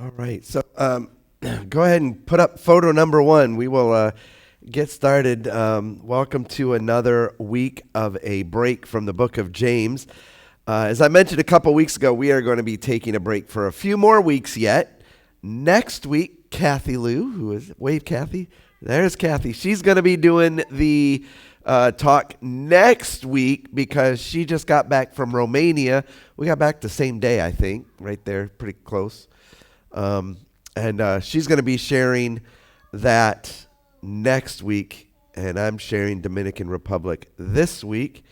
All right. So go ahead and put up photo number one. We will get started. Welcome to another week of a break from the book of James. As I mentioned a couple weeks ago, we are going to be taking a break for a few more weeks yet. Next week, Kathy Lou, who is, wave Kathy. There's Kathy. She's going to be doing the talk next week because she just got back from Romania. We got back the same day, I think, right there, pretty close. And she's going to be sharing that next week, and I'm sharing Dominican Republic this week.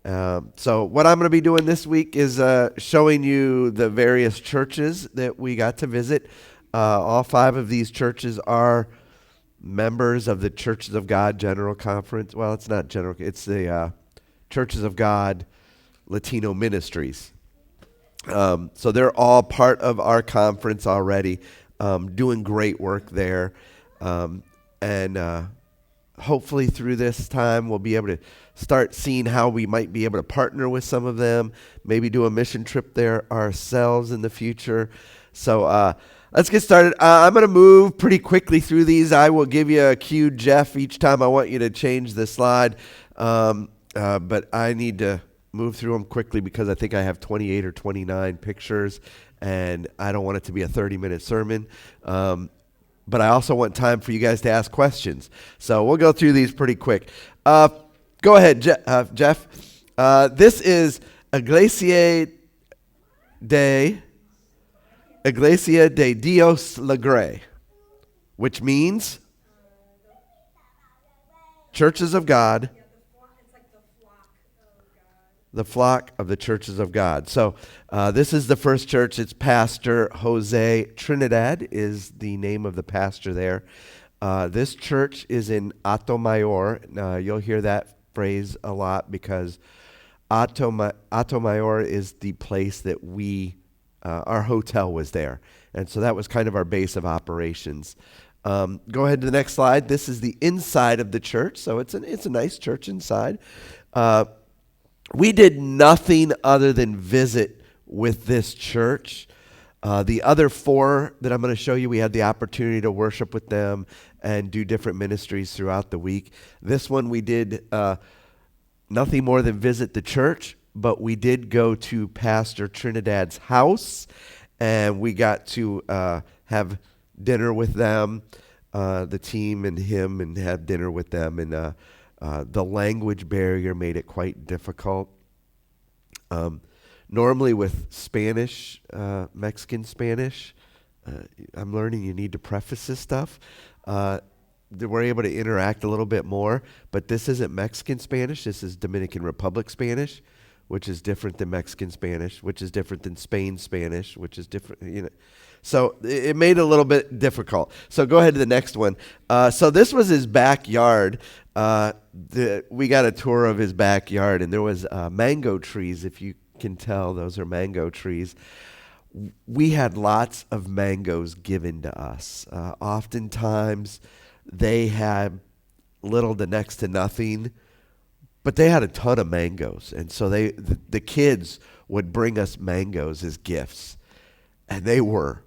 So what I'm going to be doing this week is showing you the various churches that we got to visit. All 5 of these churches are members of the Churches of God General Conference. Well, it's not general. It's the Churches of God Latino Ministries. So they're all part of our conference already, doing great work there. And hopefully through this time, we'll be able to start seeing how we might be able to partner with some of them, maybe do a mission trip there ourselves in the future. So let's get started. I'm going to move pretty quickly through these. I will give you a cue, Jeff, each time I want you to change the slide. But I need to move through them quickly because I think I have 28 or 29 pictures, and I don't want it to be a 30-minute sermon. But I also want time for you guys to ask questions. So we'll go through these pretty quick. Go ahead, Jeff. This is Iglesia de Dios Alegre, which means Churches of God. The flock of the Churches of God. So this is the first church. It's Pastor Jose Trinidad is the name of the pastor there. This church is in Atomayor. You'll hear that phrase a lot because Atomayor is the place that our hotel was there. And so that was kind of our base of operations. Go ahead to the next slide. This is the inside of the church. So it's a nice church inside. We did nothing other than visit with this church. The other 4 that I'm going to show you, we had the opportunity to worship with them and do different ministries throughout the week. This one we did nothing more than visit the church, but we did go to Pastor Trinidad's house, and we got to have dinner with them, the team and him, and have dinner with them. And the language barrier made it quite difficult. Normally with Spanish, Mexican Spanish, I'm learning you need to preface this stuff. We're able to interact a little bit more, but this isn't Mexican Spanish. This is Dominican Republic Spanish, which is different than Mexican Spanish, which is different than Spain Spanish, which is different, So it made it a little bit difficult. So go ahead to the next one. So this was his backyard. We got a tour of his backyard, and there was mango trees. If you can tell, those are mango trees. We had lots of mangoes given to us. Oftentimes, they had little to next to nothing, but they had a ton of mangoes, and so the kids would bring us mangoes as gifts, and they were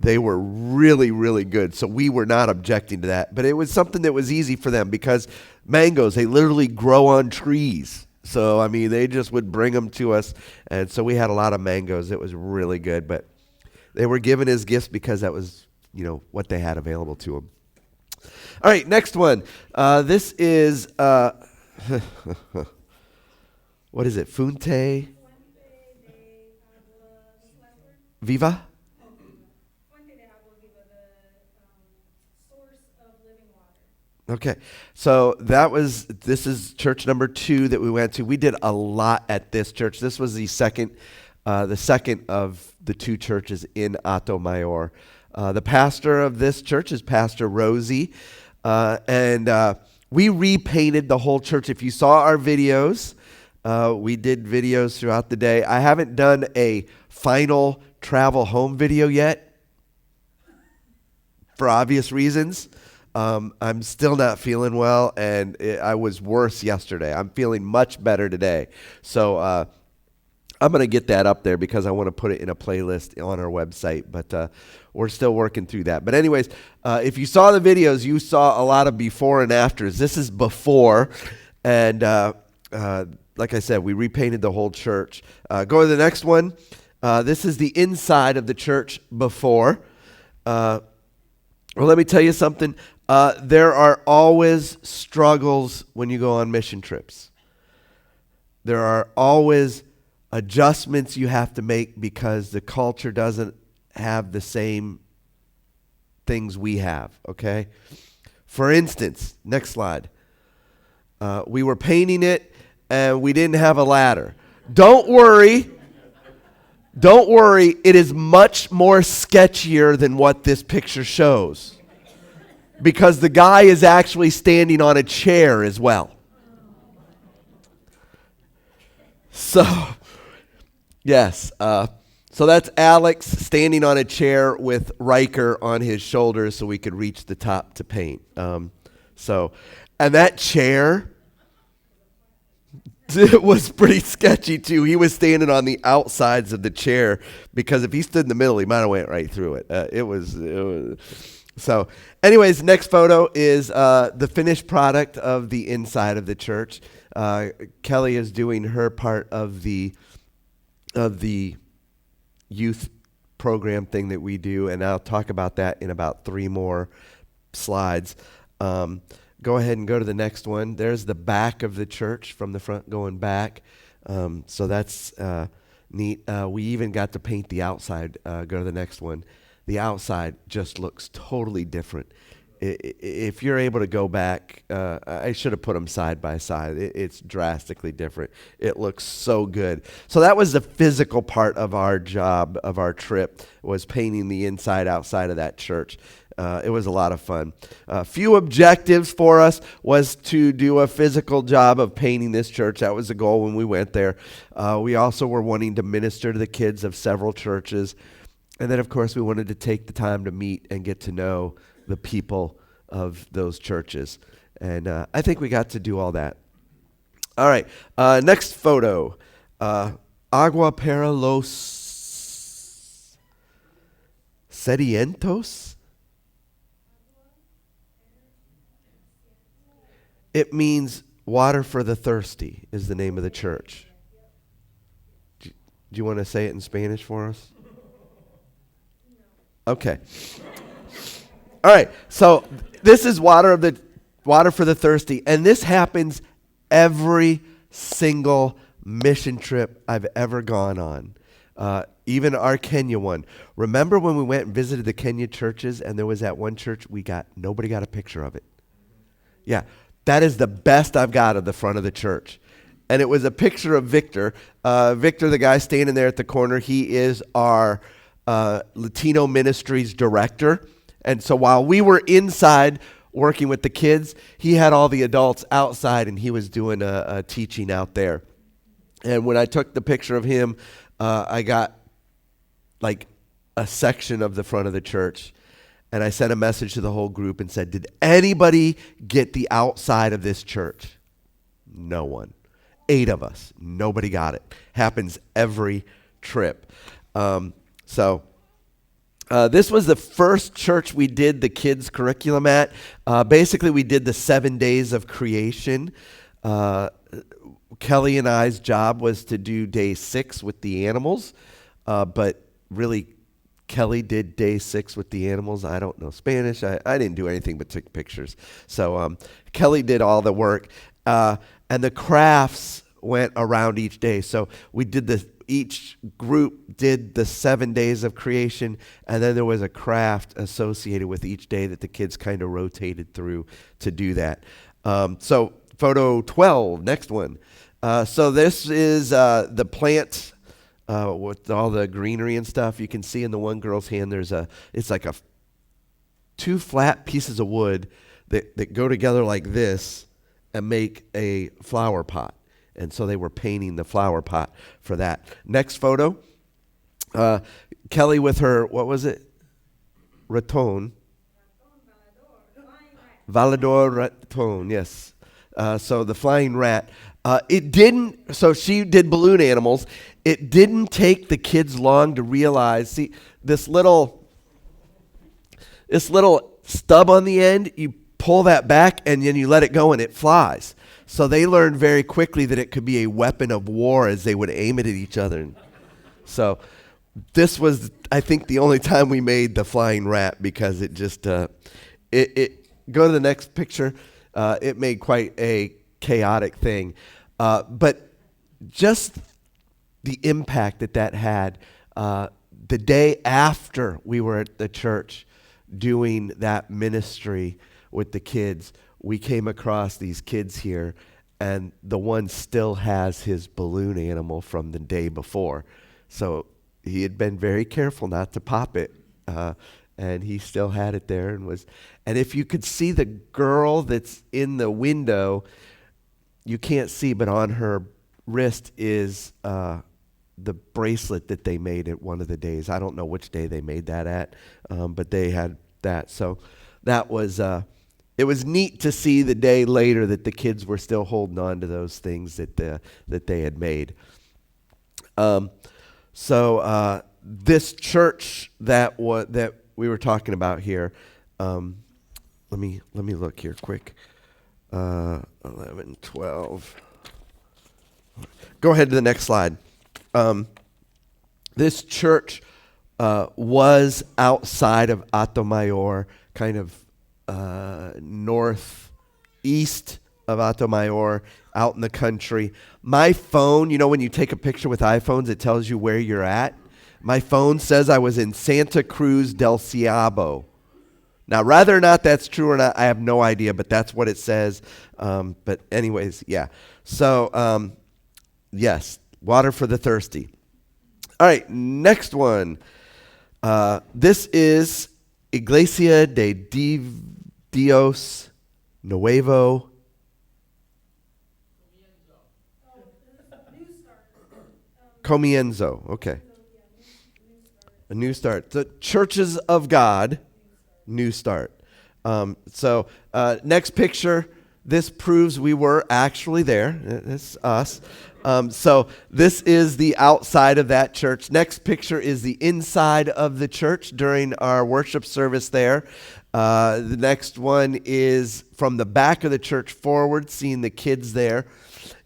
really, really good. So we were not objecting to that. But it was something that was easy for them because mangoes, they literally grow on trees. So, they just would bring them to us. And so we had a lot of mangoes. It was really good. But they were given as gifts because that was, what they had available to them. All right, next one. This is, what is it? Fuente Viva? Okay, so this is church number 2 that we went to. We did a lot at this church. This was the second of the 2 churches in Atomayor. The pastor of this church is Pastor Rosie, and we repainted the whole church. If you saw our videos, we did videos throughout the day. I haven't done a final travel home video yet, for obvious reasons. I'm still not feeling well, and I was worse yesterday. I'm feeling much better today. So I'm going to get that up there because I want to put it in a playlist on our website, but we're still working through that. But anyways, if you saw the videos, you saw a lot of before and afters. This is before, and like I said, we repainted the whole church. Go to the next one. This is the inside of the church before. Well, let me tell you something. There are always struggles when you go on mission trips. There are always adjustments you have to make because the culture doesn't have the same things we have, okay? For instance, next slide. We were painting it and we didn't have a ladder. Don't worry. Don't worry. It is much more sketchier than what this picture shows because the guy is actually standing on a chair as well. So, yes. So that's Alex standing on a chair with Riker on his shoulders so we could reach the top to paint. And that chair, it was pretty sketchy too. He was standing on the outsides of the chair because if he stood in the middle, he might have went right through it. It was. So, anyways, next photo is the finished product of the inside of the church. Kelly is doing her part of the youth program thing that we do, and I'll talk about that in about 3 more slides. Go ahead and go to the next one. There's the back of the church from the front going back. So that's neat. We even got to paint the outside. Go to the next one. The outside just looks totally different. If you're able to go back, I should have put them side by side. It's drastically different. It looks so good. So that was the physical part of our job, of our trip, was painting the inside, outside of that church. It was a lot of fun. A few objectives for us was to do a physical job of painting this church. That was the goal when we went there. We also were wanting to minister to the kids of several churches. And then, of course, we wanted to take the time to meet and get to know the people of those churches. And I think we got to do all that. All right. Next photo. Agua para los sedientos. It means water for the thirsty is the name of the church. Do you want to say it in Spanish for us? Okay. All right. So this is water for the thirsty, and this happens every single mission trip I've ever gone on. Even our Kenya one. Remember when we went and visited the Kenya churches, and there was that one church nobody got a picture of it. Yeah, that is the best I've got of the front of the church. And it was a picture of Victor. Victor, the guy standing there at the corner, he is our Latino Ministries director. And so while we were inside working with the kids, he had all the adults outside, and he was doing a teaching out there. And when I took the picture of him, I got like a section of the front of the church. And I sent a message to the whole group and said, did anybody get the outside of this church? No one. 8 of us. Nobody got it. Happens every trip. This was the first church we did the kids' curriculum at. Basically, we did the 7 days of creation. Kelly and I's job was to do day 6 with the animals, but really, Kelly did day 6 with the animals. I don't know Spanish. I didn't do anything but take pictures. So Kelly did all the work, and the crafts went around each day. So we did each group did the 7 days of creation, and then there was a craft associated with each day that the kids kind of rotated through to do that. So photo 12, next one. So this is the plant with all the greenery and stuff. You can see in the one girl's hand, it's like 2 flat pieces of wood that go together like this and make a flower pot. And so they were painting the flower pot for that. Next photo. Kelly with her, what was it? Raton. Valador raton, yes. So the flying rat. So she did balloon animals. It didn't take the kids long to realize, see, this little stub on the end, you pull that back and then you let it go and it flies. So they learned very quickly that it could be a weapon of war as they would aim it at each other. So this was, I think, the only time we made the flying rat because it just, it go to the next picture. It made quite a chaotic thing. But just the impact that had, the day after we were at the church doing that ministry with the kids, we came across these kids here, and the one still has his balloon animal from the day before. So he had been very careful not to pop it, and he still had it there and if you could see the girl that's in the window, you can't see, but on her wrist is the bracelet that they made at one of the days. I don't know which day they made that at, but they had that. So that was, it was neat to see the day later that the kids were still holding on to those things that they had made. So this church that we were talking about here, let me look here quick. 11, 12. Go ahead to the next slide. This church was outside of Atomayor, kind of northeast of Atomayor, out in the country. My phone, when you take a picture with iPhones, it tells you where you're at. My phone says I was in Santa Cruz del Ciabo. Now, whether or not that's true or not, I have no idea, but that's what it says. But anyways, yeah. So, yes, water for the thirsty. All right, next one. This is Iglesia de Dios Nuevo. Comienzo. Okay. A new start. The Churches of God, new start. So next picture. This proves we were actually there. It's us. So this is the outside of that church. Next picture is the inside of the church during our worship service there. The next one is from the back of the church forward, seeing the kids there.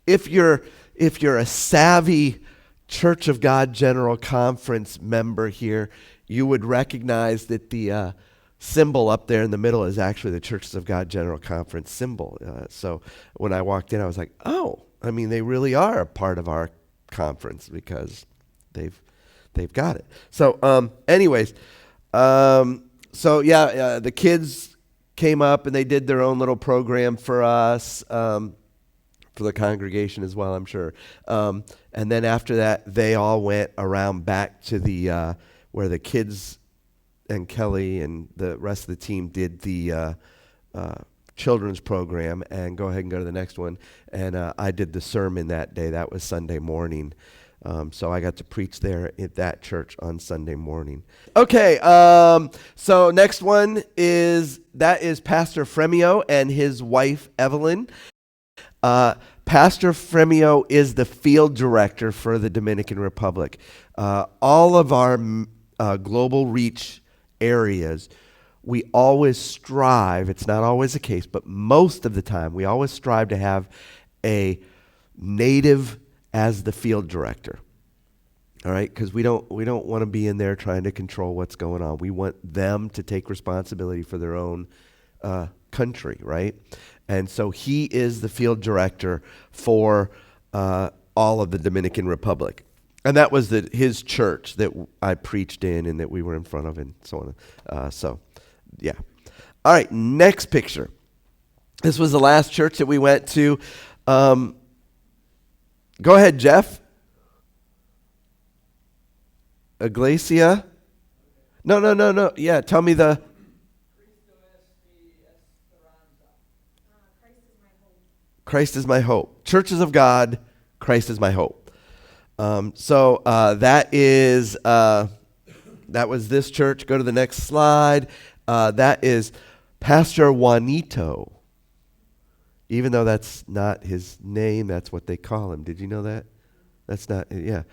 If you're a savvy Church of God General Conference member here, you would recognize that the symbol up there in the middle is actually the Churches of God General Conference symbol. So when I walked in, I was like, oh, I mean, they really are a part of our conference because they've got it. So anyways, the kids came up and they did their own little program for us, for the congregation as well, I'm sure. And then after that, they all went around back to the where the kids and Kelly and the rest of the team did the children's program. And go ahead and go to the next one. And I did the sermon that day. That was Sunday morning. So I got to preach there at that church on Sunday morning. Okay, so next one is Pastor Fremio and his wife, Evelyn. Pastor Fremio is the field director for the Dominican Republic. All of our global reach areas, we always strive, it's not always the case, but most of the time, we always strive to have a native as the field director. All right, because we don't want to be in there trying to control what's going on. We want them to take responsibility for their own country, right? And so he is the field director for all of the Dominican Republic. And that was his church that I preached in and that we were in front of and so on. Yeah. All right, next picture. This was the last church that we went to. Go ahead, Jeff. Iglesia. No. Yeah, tell me the... Christ is my hope. Churches of God, Christ is my hope. So that was this church. Go to the next slide. That is Pastor Juanito. Even though that's not his name, that's what they call him. Did you know that? That's not, yeah.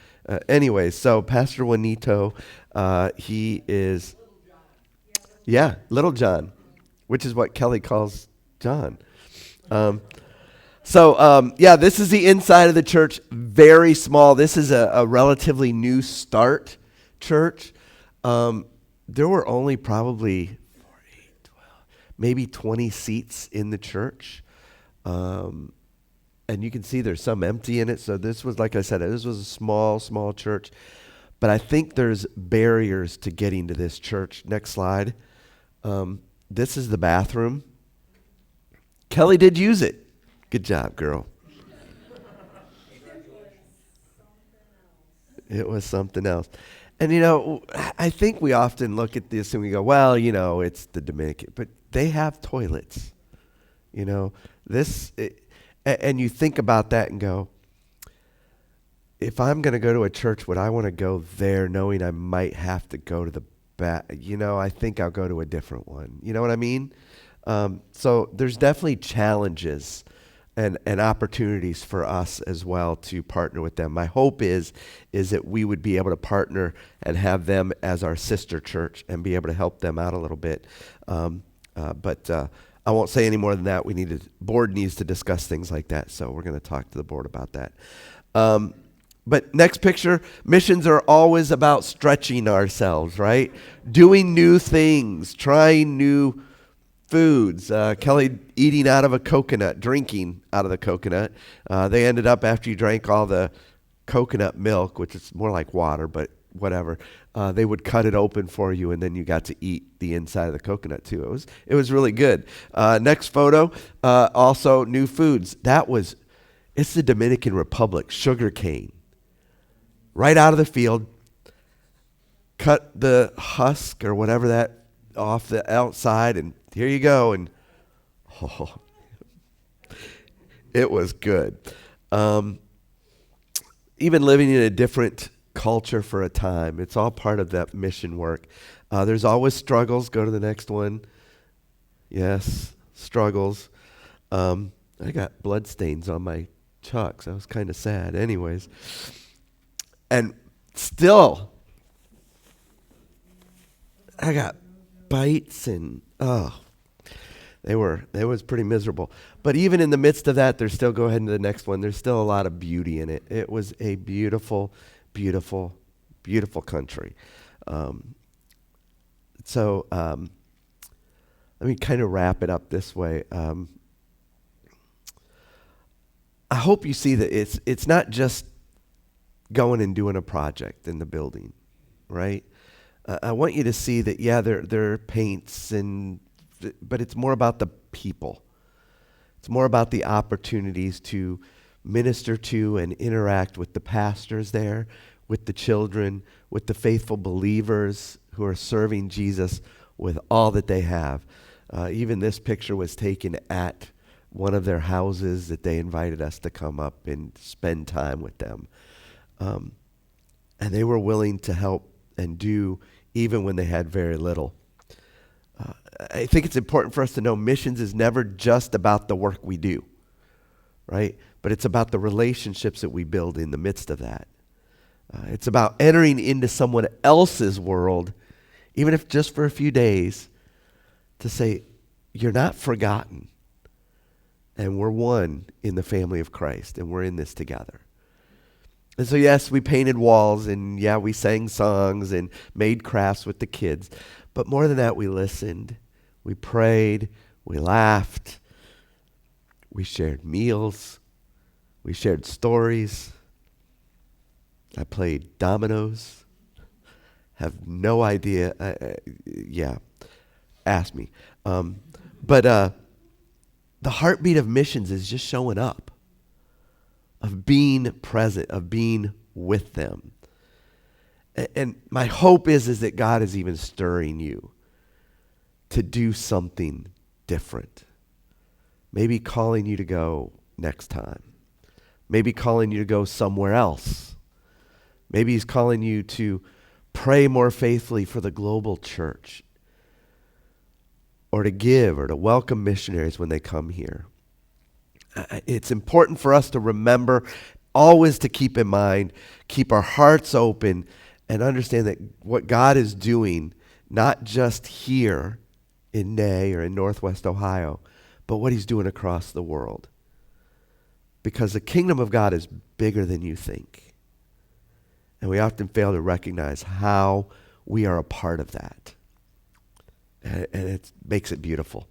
Anyway, so Pastor Juanito, he is, yeah, Little John, which is what Kelly calls John. Um, yeah, this is the inside of the church, very small. This is a relatively new start church. There were only probably 12, maybe 20 seats in the church. And you can see there's some empty in it. So this was, like I said, this was a small church. But I think there's barriers to getting to this church. Next slide. This is the bathroom. Kelly did use it. Good job, girl. It was something else. And, I think we often look at this and we go, well, it's the Dominican. But they have toilets. And you think about that and go, if I'm going to go to a church, would I want to go there knowing I might have to go to the back? I think I'll go to a different one. You know what I mean? So there's definitely challenges and opportunities for us as well to partner with them. My hope is that we would be able to partner and have them as our sister church and be able to help them out a little bit. But I won't say any more than that. Board needs to discuss things like that, so we're going to talk to the board about that. But next picture, missions are always about stretching ourselves, right? Doing new things, trying new foods. Kelly eating out of a coconut, drinking out of the coconut. They ended up, after you drank all the coconut milk, which is more like water, but whatever, they would cut it open for you, and then you got to eat the inside of the coconut too. It was really good. Next photo, also new foods. It's the Dominican Republic, sugar cane. Right out of the field, cut the husk or whatever that off the outside, and here you go. And it was good. Even living in a different culture for a time, it's all part of that mission work. There's always struggles. Go to the next one. Yes, struggles. I got blood stains on my chucks. I was kind of sad. Anyways. And still, I got bites and, it was pretty miserable. But even in the midst of that, go ahead to the next one. There's still a lot of beauty in it. It was a beautiful, beautiful, beautiful country. Let me kind of wrap it up this way. I hope you see that it's not just going and doing a project in the building, right? I want you to see that, yeah, there are paints, but it's more about the people. It's more about the opportunities to minister to and interact with the pastors there, with the children, with the faithful believers who are serving Jesus with all that they have. Even this picture was taken at one of their houses that they invited us to come up and spend time with them. And they were willing to help and do even when they had very little. I think it's important for us to know missions is never just about the work we do, right? But it's about the relationships that we build in the midst of that. It's about entering into someone else's world, even if just for a few days, to say, you're not forgotten. And we're one in the family of Christ, and we're in this together. And so, yes, we painted walls, and yeah, we sang songs and made crafts with the kids. But more than that, we listened, we prayed, we laughed, we shared meals, we shared stories. I played dominoes. Have no idea. Ask me. But the heartbeat of missions is just showing up, of being present, of being with them. And my hope is that God is even stirring you to do something different. Maybe calling you to go next time. Maybe calling you to go somewhere else. Maybe he's calling you to pray more faithfully for the global church, or to give, or to welcome missionaries when they come here. It's important for us to remember always to keep in mind, keep our hearts open, and understand that what God is doing, not just here in Nay or in Northwest Ohio, but what he's doing across the world. Because the kingdom of God is bigger than you think. And we often fail to recognize how we are a part of that. And it makes it beautiful.